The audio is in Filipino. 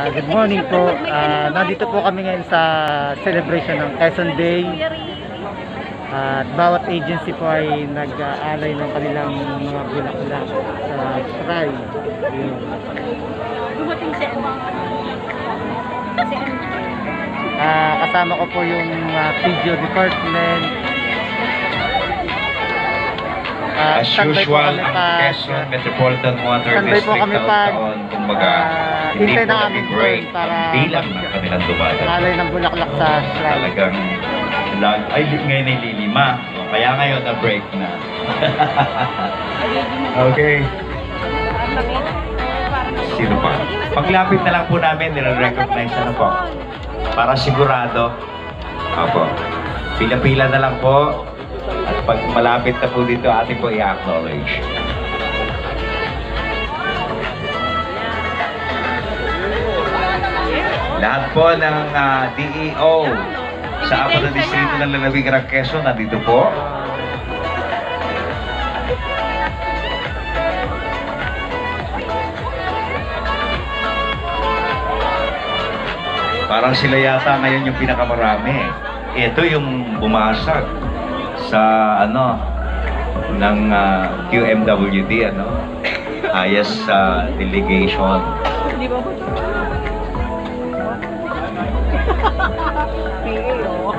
Good morning po. Nandito po kami ngayon sa celebration ng Quezon Day. At bawat agency po ay nag-aalay ng kanilang mga bulaklak sa shrine. Dumating si Emma. Kasama ko po yung PGO department. As usual, ang Quezon Metropolitan Water District taon, kumbaga, hindi po nag-break ang bilang ng kanilang dumadaan. Alay ng bulaklak sa shrine. Talagang, ngayon ay lilima. Kaya ngayon na-break na. Okay. Sino pa? Paglapit na lang po namin, nire-recognize na po. Para sigurado. Opo. Pila-pila na lang po. At pag malapit na po dito, ating po i-acknowledge. Lahat po ng DEO sa apat na distrito ng Lalawigan ng Quezon, nandito po. Parang sila yata ngayon yung pinakamarami. Ito yung bumasag sa ng QMWD, highest delegation. Di ba po? PA, oh.